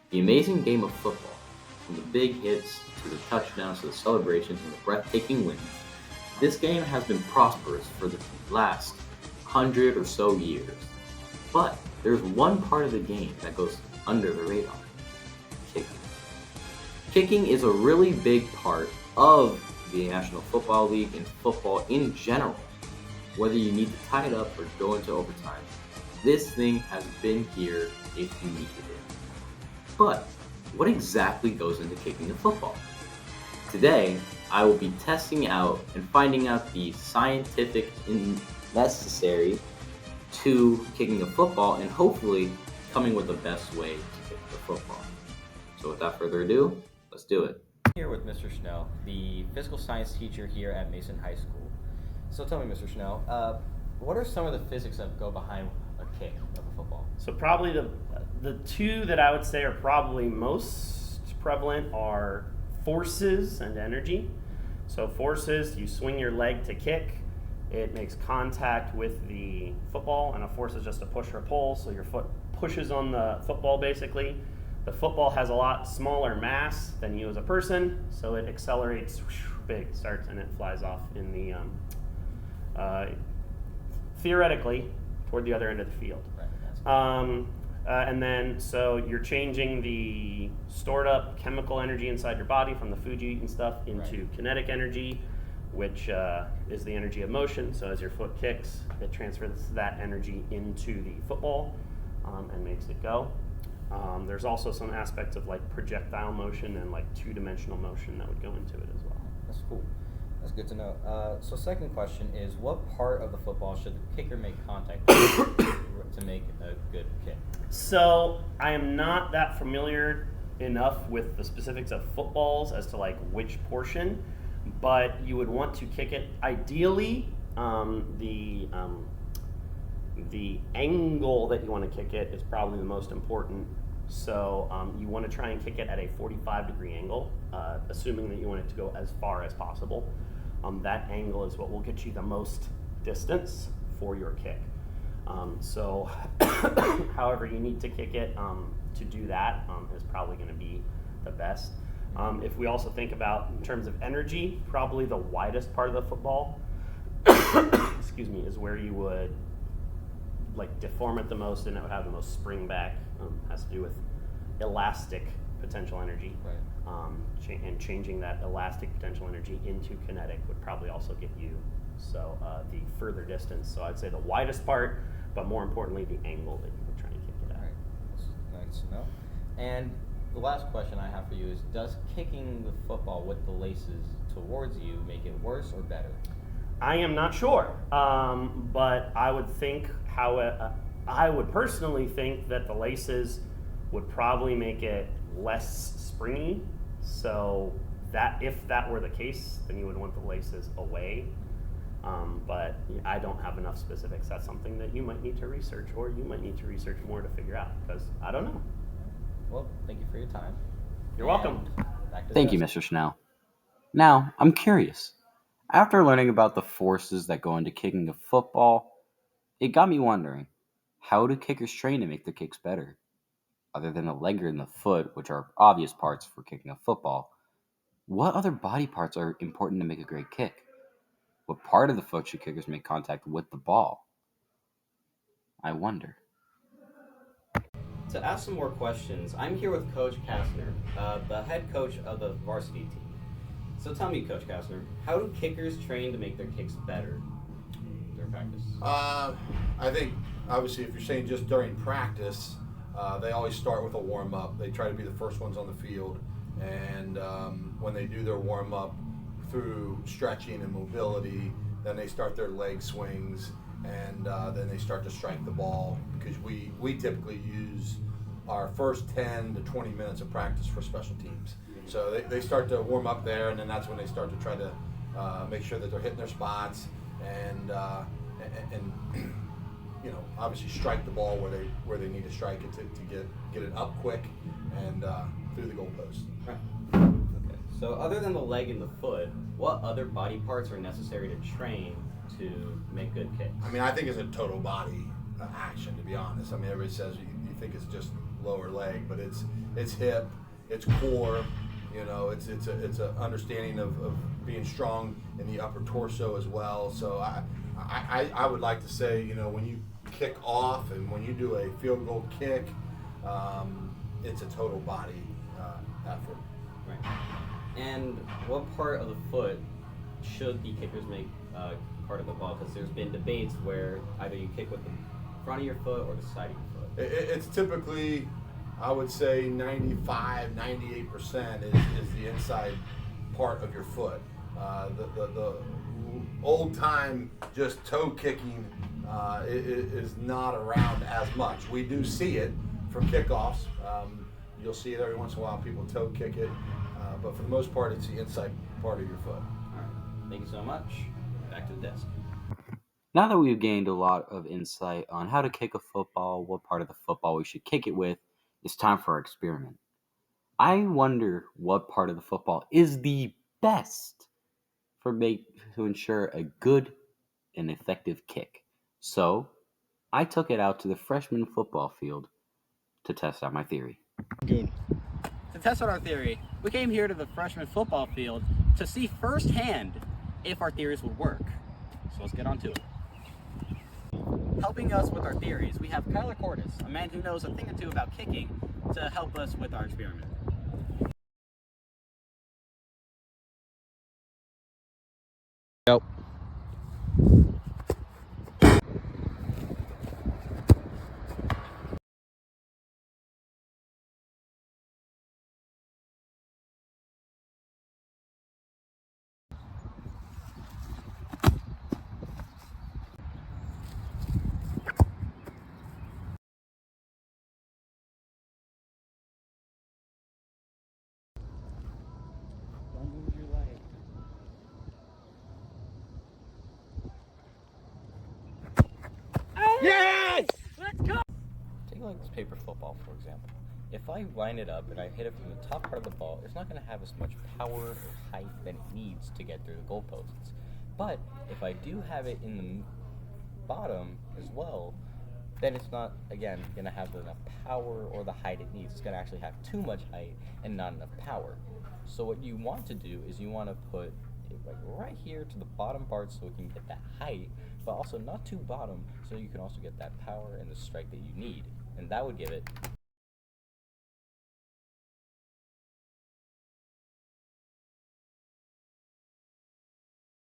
The amazing game of football, from the big hits to the touchdowns to the celebrations and the breathtaking wins, this game has been prosperous for the last 100 or so years. But there's one part of the game that goes under the radar: kicking. Kicking is a really big part of the National Football League and football in general. Whether you need to tie it up or go into overtime, this thing has been here if you needed it. But what exactly goes into kicking a football? Today, I will be testing out and finding out the scientific and necessary to kicking a football and hopefully coming with the best way to kick the football. So without further ado, let's do it. Here with Mr. Schnell, the physical science teacher here at Mason High School. So tell me, Mr. Schnell, what are some of the physics that go behind a kick of a football? So probably the two that I would say are probably most prevalent are forces and energy. So forces, you swing your leg to kick, it makes contact with the football, and a force is just a push or a pull, so your foot pushes on the football basically. The football has a lot smaller mass than you as a person, so it accelerates big, starts, and it flies off in the theoretically toward the other end of the field. Right. And then, so you're changing the stored up chemical energy inside your body from the food you eat and stuff into kinetic energy, which is the energy of motion. So as your foot kicks, it transfers that energy into the football and makes it go. There's also some aspects of like projectile motion and like two-dimensional motion that would go into it as well. That's cool. That's good to know. So second question is, what part of the football should the kicker make contact with to make a good kick? So I am not that familiar enough with the specifics of footballs as to like which portion, but you would want to kick it ideally the angle that you want to kick it is probably the most important. So you want to try and kick it at a 45-degree angle, assuming that you want it to go as far as possible. That angle is what will get you the most distance for your kick. So however you need to kick it to do that is probably going to be the best. If we also think about in terms of energy, probably the widest part of the football excuse me, is where you would like deform it the most and it would have the most spring back. Has to do with elastic potential energy. Right. And changing that elastic potential energy into kinetic would probably also get you the further distance. So I'd say the widest part, but more importantly, the angle that you would try and kick it at. All right. That's nice to know. And the last question I have for you is, does kicking the football with the laces towards you make it worse or better? I am not sure, but I would think I would personally think that the laces would probably make it less springy. So that if that were the case, then you would want the laces away. But I don't have enough specifics. That's something that you might need to research, or you might need to research more to figure out, because I don't know. Well, thank you for your time. You're welcome. Thank you, Mr. Schnell. Now, I'm curious. After learning about the forces that go into kicking a football, it got me wondering, how do kickers train to make their kicks better? Other than the leg and the foot, which are obvious parts for kicking a football, what other body parts are important to make a great kick? What part of the foot should kickers make contact with the ball? I wonder. To ask some more questions, I'm here with Coach Kastner, the head coach of the varsity team. So tell me, Coach Kastner, how do kickers train to make their kicks better during practice? I think, obviously, if you're saying just during practice, they always start with a warm-up. They try to be the first ones on the field. And when they do their warm-up through stretching and mobility, then they start their leg swings, and then they start to strike the ball, because we typically use our first 10 to 20 minutes of practice for special teams. So they start to warm up there, and then that's when they start to try to make sure that they're hitting their spots and obviously strike the ball where they need to strike it to get it up quick and through the goalpost. Right. Okay. So other than the leg and the foot, what other body parts are necessary to train to make good kicks? I mean, I think it's a total body action, to be honest. I mean, everybody says you think it's just lower leg, but it's hip, it's core. You know, it's a understanding of being strong in the upper torso as well. So I would like to say, you know, when you kick off and when you do a field goal kick, it's a total body effort. Right. And what part of the foot should the kickers make part of the ball? Because there's been debates where either you kick with the front of your foot or the side of your foot. It's typically, I would say 95, 98% is the inside part of your foot. The old time just toe kicking is not around as much. We do see it for kickoffs. You'll see it every once in a while, people toe kick it. But for the most part, it's the inside part of your foot. All right. Thank you so much. Back to the desk. Now that we've gained a lot of insight on how to kick a football, what part of the football we should kick it with, it's time for our experiment. I wonder what part of the football is the best to ensure a good and effective kick. So I took it out to the freshman football field to test out my theory. To test out our theory, we came here to the freshman football field to see firsthand if our theories would work. So let's get on to it. Helping us with our theories, we have Kyler Cordes, a man who knows a thing or two about kicking, to help us with our experiment. Yep. Don't move your leg. Yes! Let's go! Take like this paper football, for example. If I line it up and I hit it from the top part of the ball, it's not going to have as much power or height that it needs to get through the goalposts. But if I do have it in the bottom as well, then it's not, again, going to have enough power or the height it needs. It's going to actually have too much height and not enough power. So what you want to do is you want to put it like right here to the bottom part so it can get that height, but also not too bottom so you can also get that power and the strike that you need. And that would give it